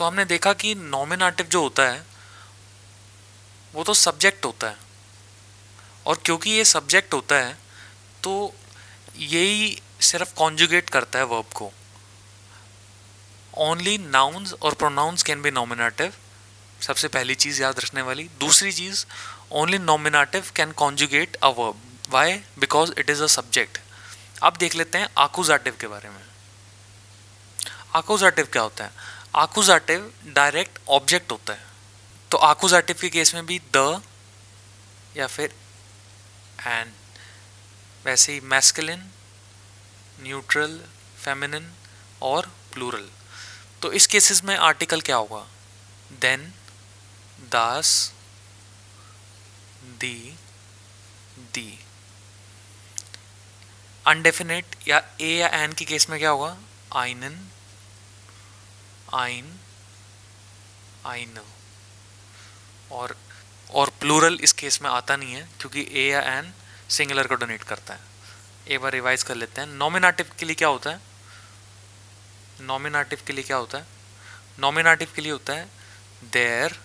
तो हमने देखा कि नॉमिनेटिव जो होता है वो तो सब्जेक्ट होता है, और क्योंकि ये सब्जेक्ट होता है तो यही सिर्फ कॉन्जुगेट करता है वर्ब को। ओनली नाउन्स और प्रोनाउंस कैन बी नॉमिनेटिव, सबसे पहली चीज याद रखने वाली। दूसरी चीज, only nominative can conjugate a verb. Why? Because it is a subject. अब देख लेते हैं आकुजाटिव के बारे में। आकुजाटिव क्या होता है? आकुजाटिव डायरेक्ट ऑब्जेक्ट होता है। तो आकुजाटिव के केस में भी द या फिर एन, वैसे ही मैस्कुलिन, न्यूट्रल, फेमिनिन और प्लूरल। तो इस केसेस में आर्टिकल क्या होगा? देन, दास, दी, दी। अनडेफिनेट या ए या एन के केस में क्या होगा? आइनन, आइन, आइन। और प्लूरल इस केस में आता नहीं है क्योंकि ए या एन सिंगुलर को डोनेट करता है। एक बार रिवाइज कर लेते हैं। नॉमिनेटिव के लिए क्या होता है? नॉमिनेटिव के लिए क्या होता है? नॉमिनेटिव के लिए होता है देर,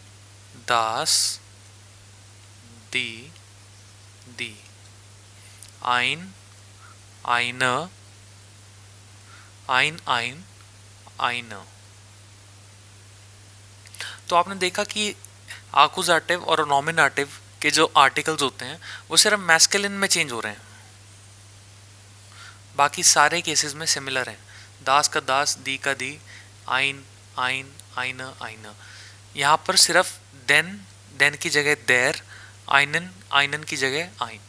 दास, दी, दी, आइन, आइन, आइन, आइन, आइन। तो आपने देखा कि आकुजाटिव और नॉमिनेटिव के जो आर्टिकल्स होते हैं वो सिर्फ मैस्कुलिन में चेंज हो रहे हैं, बाकी सारे केसेस में सिमिलर हैं। दास का दास, दी का दी, आइन, आइन, आइन, आइन। यहाँ पर सिर्फ देन, देन की जगह देर, आइनन, आइनन की जगह आइन।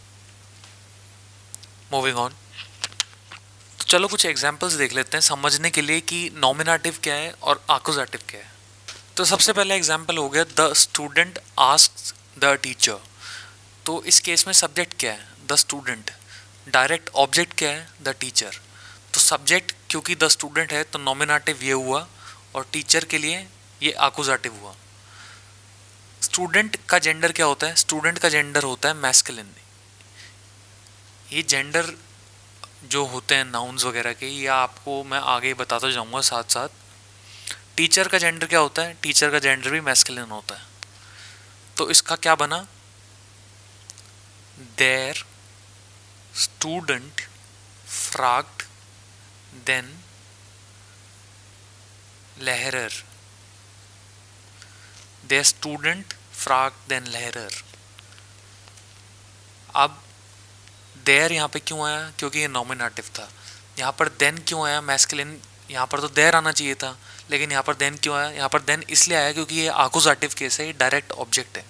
Moving on. तो चलो कुछ एग्जांपल्स देख लेते हैं समझने के लिए कि नॉमिनेटिव क्या है और आकुजाटिव क्या है। तो सबसे पहला एग्जांपल हो गया the student asks the teacher. तो इस केस में सब्जेक्ट क्या है? The student. डायरेक्ट ऑब्जेक्ट क्या है? The teacher. तो सब्जेक्ट क्योंकि द स्टूडेंट है तो नॉमिनेटिव ये हुआ, और टीचर के लिए ये आकुजाटिव हुआ। स्टूडेंट का जेंडर क्या होता है? स्टूडेंट का जेंडर होता है मैस्कुलिन। ये जेंडर जो होते हैं नाउन्स वगैरह के, ये आपको मैं आगे बताता जाऊंगा साथ साथ। टीचर का जेंडर क्या होता है? टीचर का जेंडर भी मैस्कुलिन होता है। तो इसका क्या बना? देयर स्टूडेंट फ्रॉग्ड देन लहरर। देयर स्टूडेंट फ्रॉग्ड देन लहरर। अब देयर यहाँ पे क्यों आया? क्योंकि ये नॉमिनेटिव था। यहाँ पर देन क्यों आया? मैस्कुलिन। यहाँ पर तो देयर आना चाहिए था, लेकिन यहाँ पर देन क्यों आया? यहाँ पर देन इसलिए आया क्योंकि ये आकुजाटिव केस है, ये डायरेक्ट ऑब्जेक्ट है।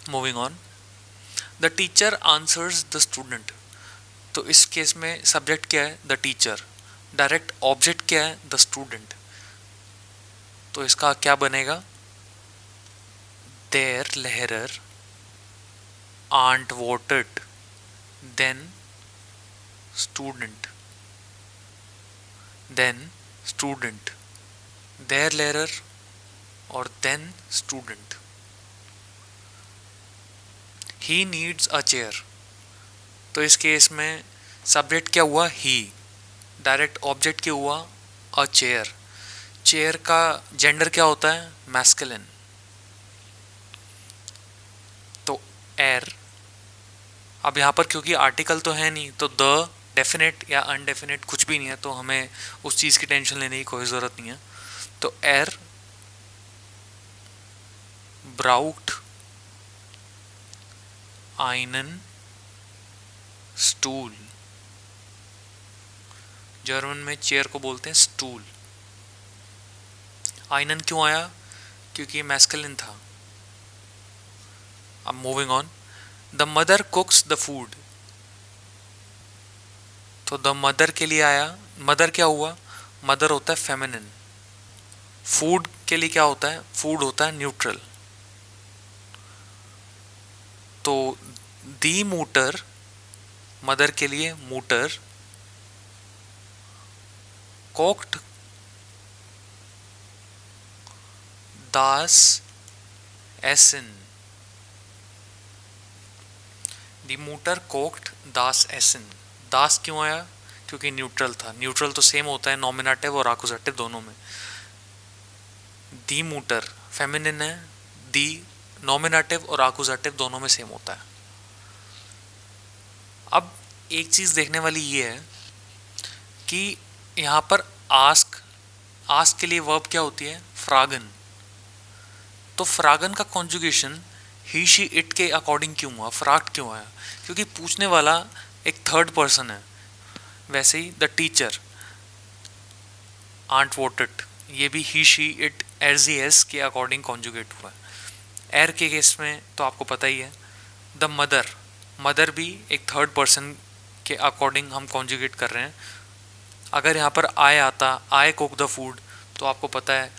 Moving on. The teacher answers the student. तो इस केस में सब्जेक्ट क्या है? The teacher. डायरेक्ट ऑब्जेक्ट क्या है? The student. तो इसका क्या बनेगा? देयर लहरर आंट वोटेड देन स्टूडेंट, देन स्टूडेंट। देयर लहरर और देन स्टूडेंट। He needs a chair. तो इस केस में सब्जेक्ट क्या हुआ? ही। डायरेक्ट ऑब्जेक्ट क्या हुआ? अ चेयर। चेयर का जेंडर क्या होता है? मैस्कुलिन। तो एर। अब यहाँ पर क्योंकि आर्टिकल तो है नहीं, तो द डेफिनेट या अनडेफिनेट कुछ भी नहीं है, तो हमें उस चीज़ की टेंशन लेने की कोई ज़रूरत नहीं है। तो एर ब्राउट आइनन स्टूल। जर्मन में चेयर को बोलते हैं स्टूल। आइनन क्यों आया? क्योंकि ये मैस्कुलिन था। अब moving on. The mother कुक्स the food. तो द मदर के लिए आया। मदर क्या हुआ? मदर होता है फेमिनिन। फूड के लिए क्या होता है? फूड होता है न्यूट्रल। तो दी मूटर, मदर के लिए मूटर, कोक्ड दास एसन। दी मूटर कोक्ड दास एसन। दास क्यों आया? क्योंकि न्यूट्रल था। न्यूट्रल तो सेम होता है नॉमिनेटिव और आकुजेटिव दोनों में। दी मूटर फेमिनिन है, दी नॉमिनेटिव और आकुजेटिव दोनों में सेम होता है। अब एक चीज़ देखने वाली ये है कि यहाँ पर आस्क के लिए वर्ब क्या होती है? फ्रागन। तो फ्रागन का कॉन्जुगेशन ही शी इट के अकॉर्डिंग क्यों हुआ, फ्राग्ड क्यों आया? क्योंकि पूछने वाला एक थर्ड पर्सन है। वैसे ही द टीचर, आंट वोटेड, ये भी ही शी इट एस के अकॉर्डिंग कॉन्जुगेट हुआ है। एर के केस में तो आपको पता ही है। द मदर भी एक थर्ड पर्सन के अकॉर्डिंग हम कॉन्जुगेट कर रहे हैं। अगर यहाँ पर आई आता, आई कुक द फूड, तो आपको पता है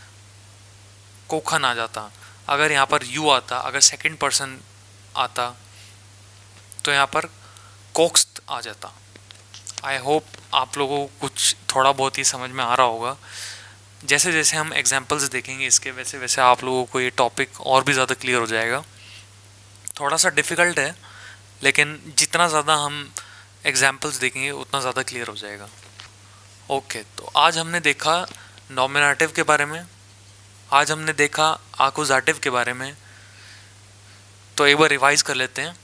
कोखन आ जाता। अगर यहाँ पर यू आता, अगर सेकंड पर्सन आता, तो यहाँ पर कोक्स्ट आ जाता। आई होप आप लोगों को कुछ थोड़ा बहुत ही समझ में आ रहा होगा। जैसे जैसे हम एग्जाम्पल्स देखेंगे इसके, वैसे वैसे आप लोगों को ये टॉपिक और भी ज़्यादा क्लियर हो जाएगा। थोड़ा सा डिफ़िकल्ट है, लेकिन जितना ज़्यादा हम एग्जाम्पल्स देखेंगे उतना ज़्यादा क्लियर हो जाएगा। ओके, तो आज हमने देखा नॉमिनेटिव के बारे में, आज हमने देखा आकुजेटिव के बारे में। तो एक बार रिवाइज कर लेते हैं।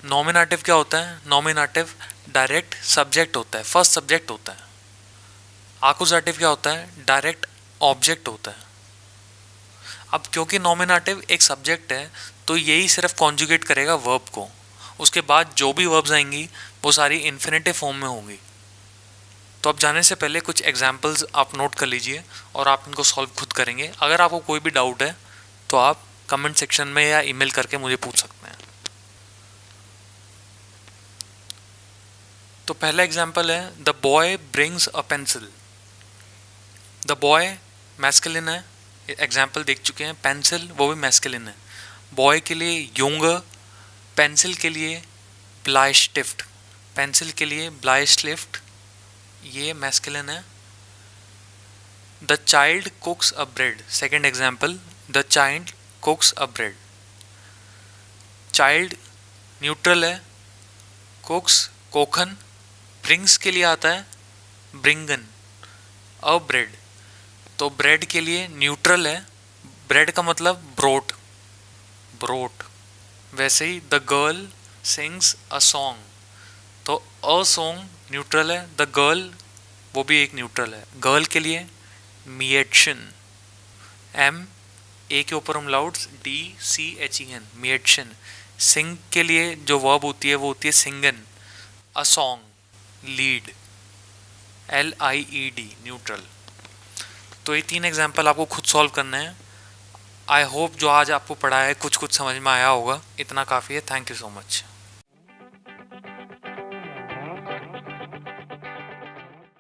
नॉमिनेटिव क्या होता है? नॉमिनेटिव डायरेक्ट सब्जेक्ट होता है, फर्स्ट सब्जेक्ट होता है। आकुजेटिव क्या होता है? डायरेक्ट ऑब्जेक्ट होता है। अब क्योंकि नॉमिनेटिव एक सब्जेक्ट है, तो यही सिर्फ कॉन्जुगेट करेगा वर्ब को। उसके बाद जो भी वर्ब्स आएंगी वो सारी इन्फिनेटिव फॉर्म में होंगी। तो अब जाने से पहले कुछ एग्जाम्पल्स आप नोट कर लीजिए और आप इनको सॉल्व खुद करेंगे। अगर आपको कोई भी डाउट है तो आप कमेंट सेक्शन में या ईमेल करके मुझे पूछ सकते हैं। तो पहला एग्जाम्पल है the boy brings a pencil. The boy masculine है, एग्जाम्पल देख चुके हैं। पेंसिल वो भी मैस्कुलिन है। बॉय के लिए यूंगर, पेंसिल के लिए ब्लाइस्टिफ्ट, पेंसिल के लिए ब्लाइस्टिफ्ट, ये मैस्कुलिन है। The child कुक्स a bread, second example, the child कुक्स a bread. Child neutral है, कुक्स कोखन, ब्रिंग्स के लिए आता है ब्रिंगन, अ ब्रेड, तो ब्रेड के लिए न्यूट्रल है, ब्रेड का मतलब ब्रोट, ब्रोट। वैसे ही the girl sings a song, तो अ सॉन्ग न्यूट्रल है, द गर्ल वो भी एक न्यूट्रल है। गर्ल के लिए मिएट्शन, एम ए के ऊपर हम लाउड्स DCHEN, मिएट्शन। सिंग के लिए जो वर्ब होती है वो होती है सिंगन। अ सॉन्ग लीड, LIED, न्यूट्रल। तो ये 3 एग्जाम्पल आपको खुद सॉल्व करना है। आई होप जो आज आपको पढ़ा है कुछ कुछ समझ में आया होगा। इतना काफ़ी है। Thank you so much.